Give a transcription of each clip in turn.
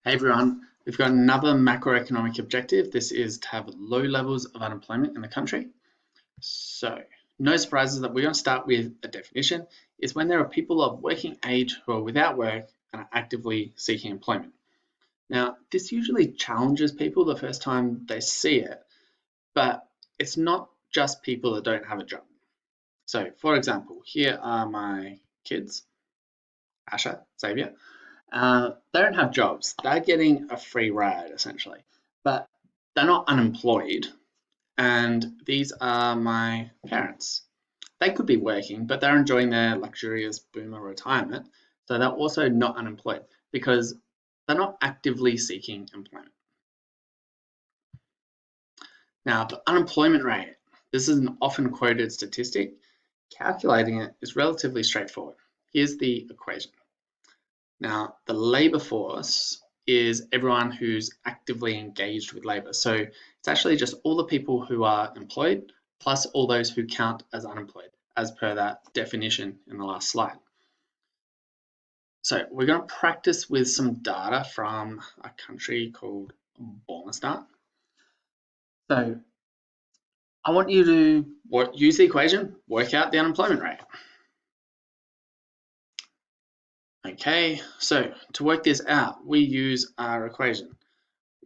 Hey everyone, we've got another macroeconomic objective. This is to have low levels of unemployment in the country. So, no surprises that we're going to start with a definition is when there are people of working age who are without work and are actively seeking employment. Now, this usually challenges people the first time they see it, but it's not just people that don't have a job. So, for example, here are my kids, Asha, Xavier. They don't have jobs. They're getting a free ride essentially, but they're not unemployed. And these are my parents. They could be working, but they're enjoying their luxurious boomer retirement. So they're also not unemployed because they're not actively seeking employment. Now, the unemployment rate. This is an often quoted statistic. Calculating it is relatively straightforward. Here's the equation. Now, the labour force is everyone who's actively engaged with labour. So it's actually just all the people who are employed plus all those who count as unemployed, as per that definition in the last slide. So we're going to practice with some data from a country called Balmaster. So I want you to use the equation, work out the unemployment rate. Okay, so to work this out, we use our equation.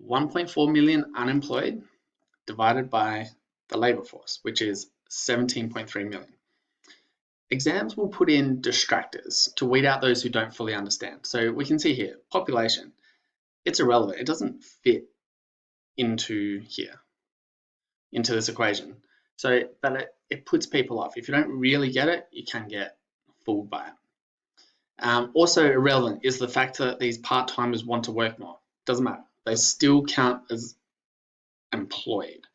1.4 million unemployed divided by the labour force, which is 17.3 million. Exams will put in distractors to weed out those who don't fully understand. So we can see here, population, it's irrelevant. It doesn't fit into here, into this equation. So that it puts people off. If you don't really get it, you can get fooled by it. Also irrelevant is the fact that these part-timers want to work more. Doesn't matter. They still count as employed.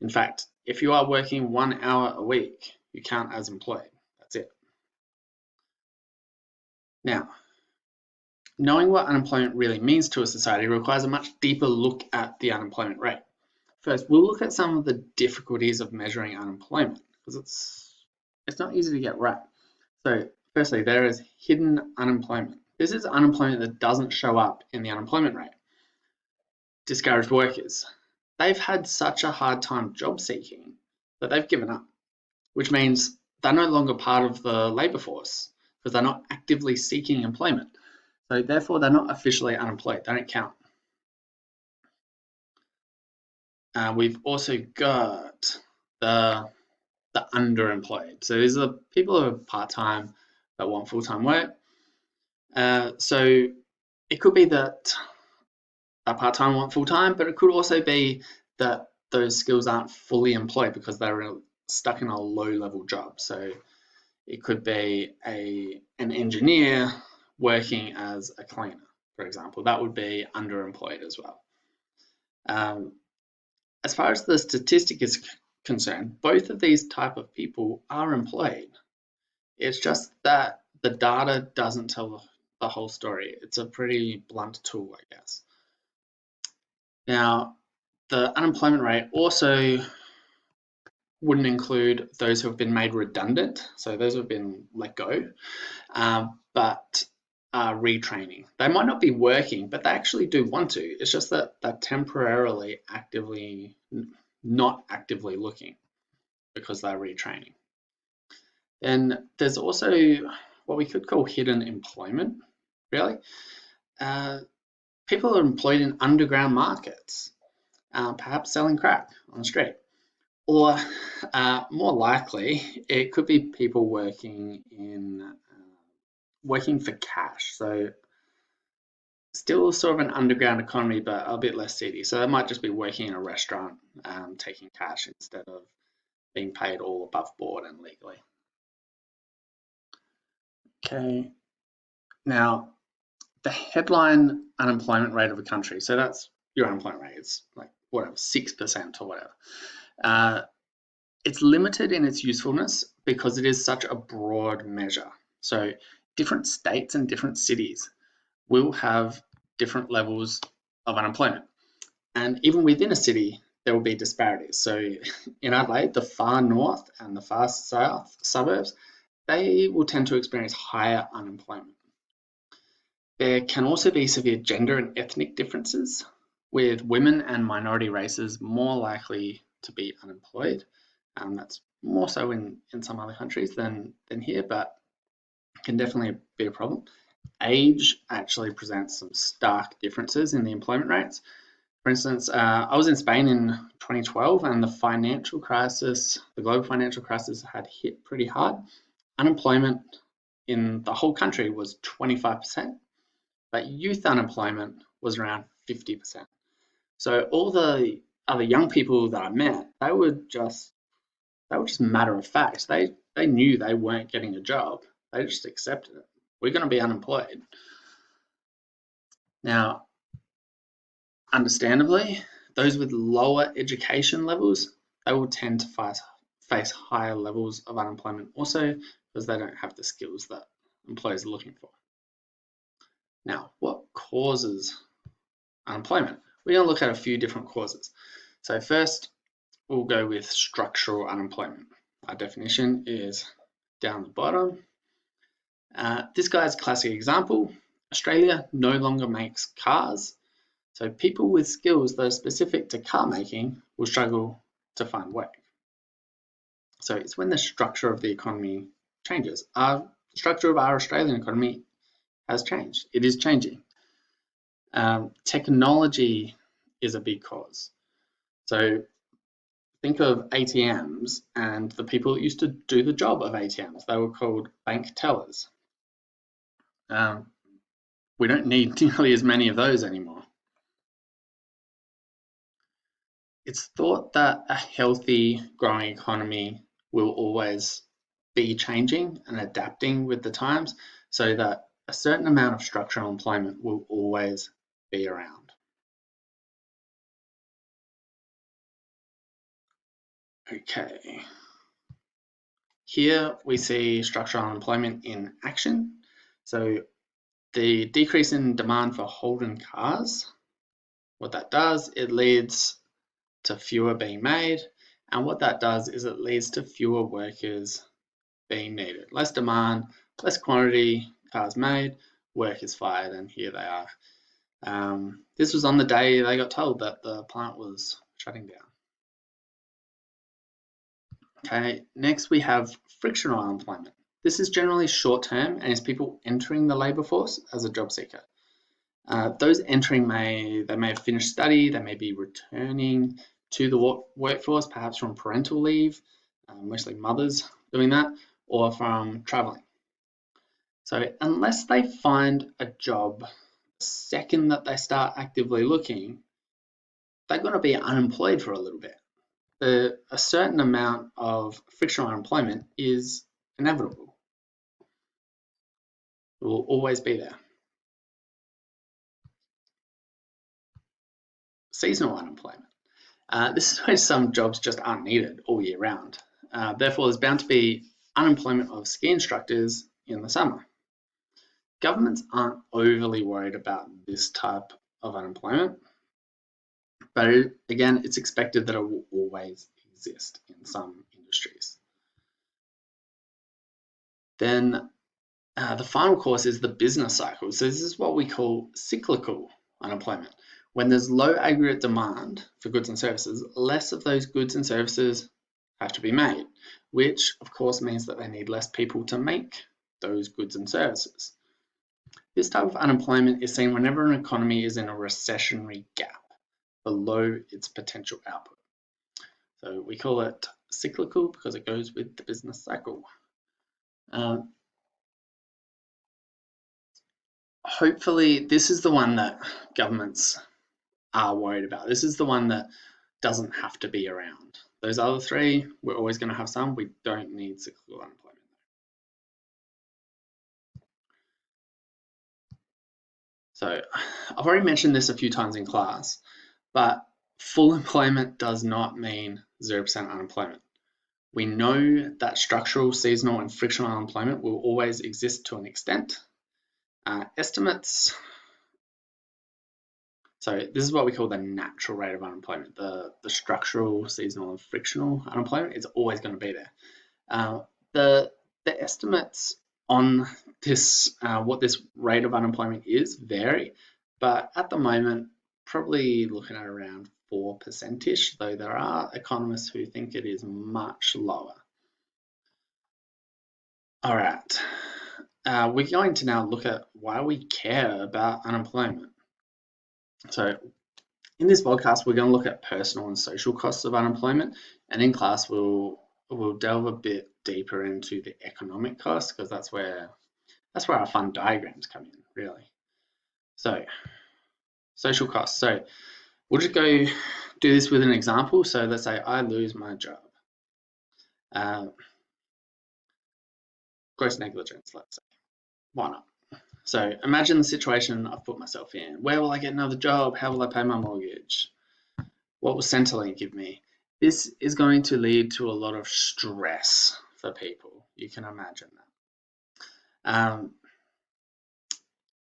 In fact, if you are working 1 hour a week, you count as employed. That's it. Now, knowing what unemployment really means to a society requires a much deeper look at the unemployment rate. First, we'll look at some of the difficulties of measuring unemployment because it's not easy to get right. So, firstly, there is hidden unemployment. This is unemployment that doesn't show up in the unemployment rate. Discouraged workers. They've had such a hard time job seeking that they've given up, which means they're no longer part of the labour force because they're not actively seeking employment. So therefore, they're not officially unemployed. They don't count. We've also got the underemployed. So these are people who are part-time that want full-time work. So it could be that a part-time want full-time, but it could also be that those skills aren't fully employed because they're stuck in a low-level job. So it could be an engineer working as a cleaner, for example. That would be underemployed as well. As far as the statistic is concerned, both of these type of people are employed. It's just that the data doesn't tell the whole story. It's a pretty blunt tool, I guess. Now, the unemployment rate also wouldn't include those who have been made redundant, so those who have been let go, but are retraining. They might not be working, but they actually do want to. It's just that they're temporarily not actively looking because they're retraining. Then there's also what we could call hidden employment, really. People are employed in underground markets, perhaps selling crack on the street. Or more likely, it could be people working for cash. So still sort of an underground economy, but a bit less seedy. So they might just be working in a restaurant, taking cash instead of being paid all above board and legally. Okay. Now, the headline unemployment rate of a country, so that's your unemployment rate, it's like whatever, 6% or whatever. It's limited in its usefulness because it is such a broad measure. So different states and different cities will have different levels of unemployment. And even within a city, there will be disparities. So in Adelaide, the far north and the far south suburbs, they will tend to experience higher unemployment. There can also be severe gender and ethnic differences, with women and minority races more likely to be unemployed. That's more so in some other countries than here, but can definitely be a problem. Age actually presents some stark differences in the employment rates. For instance, I was in Spain in 2012 and the global financial crisis had hit pretty hard. Unemployment in the whole country was 25%, but youth unemployment was around 50%. So all the other young people that I met, they were just matter of fact. They knew they weren't getting a job. They just accepted it. We're going to be unemployed. Now, understandably, those with lower education levels, they will tend to face higher levels of unemployment also because they don't have the skills that employers are looking for. Now, what causes unemployment? We're going to look at a few different causes. So first, we'll go with structural unemployment. Our definition is down the bottom. This guy's a classic example. Australia no longer makes cars, so people with skills that are specific to car making will struggle to find work. So it's when the structure of the economy changes. The structure of our Australian economy has changed. It is changing. Technology is a big cause. So think of ATMs and the people that used to do the job of ATMs. They were called bank tellers. We don't need nearly as many of those anymore. It's thought that a healthy, growing economy will always be changing and adapting with the times so that a certain amount of structural employment will always be around. Okay. Here we see structural unemployment in action. So the decrease in demand for Holden cars, what that does, it leads to fewer being made. And what that does is it leads to fewer workers being needed. Less demand, less quantity cars made, work is fired, and here they are. This was on the day they got told that the plant was shutting down. Okay, next we have frictional unemployment. This is generally short term and is people entering the labour force as a job seeker. Those entering may have finished study, they may be returning to the workforce, perhaps from parental leave, mostly mothers doing that, or from travelling. So unless they find a job the second that they start actively looking, they're going to be unemployed for a little bit. A certain amount of frictional unemployment is inevitable. It will always be there. Seasonal unemployment. This is where some jobs just aren't needed all year round. Therefore, there's bound to be unemployment of ski instructors in the summer. Governments aren't overly worried about this type of unemployment, but again, it's expected that it will always exist in some industries. Then the final course is the business cycle. So this is what we call cyclical unemployment. When there's low aggregate demand for goods and services, less of those goods and services have to be made, which of course means that they need less people to make those goods and services. This type of unemployment is seen whenever an economy is in a recessionary gap below its potential output. So we call it cyclical because it goes with the business cycle. Hopefully, this is the one that governments are worried about. This is the one that doesn't have to be around. Those other three, we're always going to have some. We don't need cyclical unemployment. So I've already mentioned this a few times in class, but full employment does not mean 0% unemployment. We know that structural, seasonal, and frictional unemployment will always exist to an extent. Estimates. So this is what we call the natural rate of unemployment. The structural, seasonal, and frictional unemployment is always going to be there. The estimates on this, what this rate of unemployment is vary, but at the moment, probably looking at around 4%-ish, though there are economists who think it is much lower. All right, we're going to now look at why we care about unemployment. So in this podcast, we're going to look at personal and social costs of unemployment, and in class we'll delve a bit deeper into the economic costs, because that's where our fun diagrams come in, really. So social costs. So we'll just go do this with an example. So let's say I lose my job. Gross negligence, let's say. Why not? So imagine the situation I've put myself in. Where will I get another job? How will I pay my mortgage? What will Centrelink give me? This is going to lead to a lot of stress for people. You can imagine that.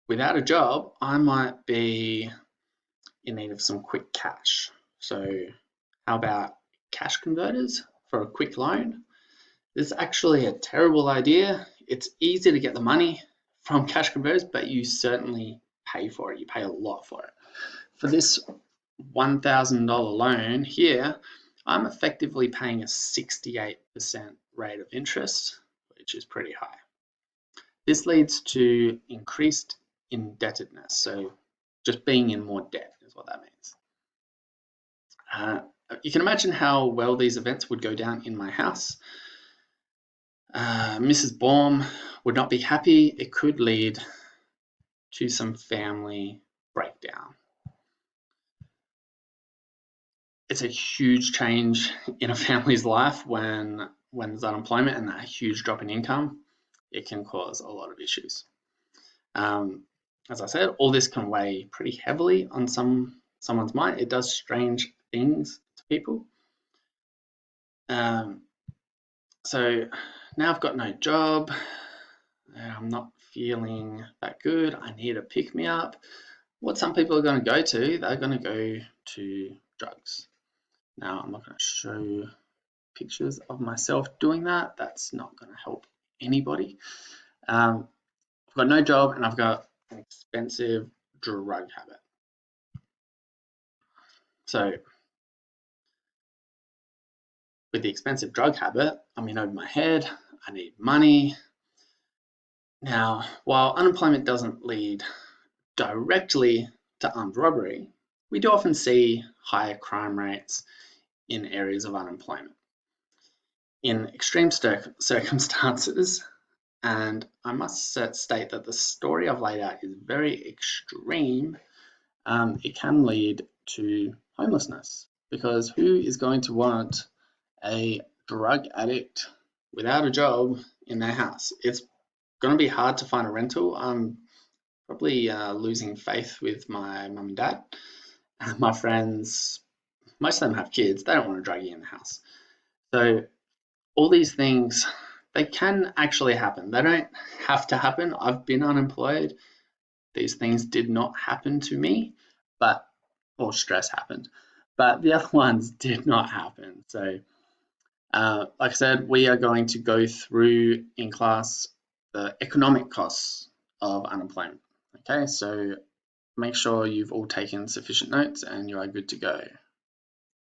Without a job, I might be in need of some quick cash. So how about cash converters for a quick loan? This is actually a terrible idea. It's easy to get the money from cash converters, but you certainly pay for it. You pay a lot for it. For this $1,000 loan here, I'm effectively paying a 68% rate of interest, which is pretty high. This leads to increased indebtedness. So just being in more debt is what that means. You can imagine how well these events would go down in my house. Mrs. Baum would not be happy. It could lead to some family breakdown. It's a huge change in a family's life when there's unemployment and that huge drop in income. It can cause a lot of issues. As I said, all this can weigh pretty heavily on someone's mind. It does strange things to people. So now I've got no job. I'm not feeling that good. I need a pick-me-up. What some people are going to go to, they're going to go to drugs. Now, I'm not going to show pictures of myself doing that. That's not going to help anybody. I've got no job and I've got an expensive drug habit. So with the expensive drug habit, I'm in over my head. I need money. Now, while unemployment doesn't lead directly to armed robbery, we do often see higher crime rates in areas of unemployment. In extreme circumstances, and I must state that the story I've laid out is very extreme, it can lead to homelessness, because who is going to want a drug addict without a job in their house? It's going to be hard to find a rental. I'm probably losing faith with my mum and dad. My friends, most of them have kids. They don't want a druggie in the house. So all these things, they can actually happen. They don't have to happen. I've been unemployed. These things did not happen to me, or stress happened, but the other ones did not happen. So like I said, we are going to go through in class the economic costs of unemployment. Okay, so make sure you've all taken sufficient notes and you are good to go.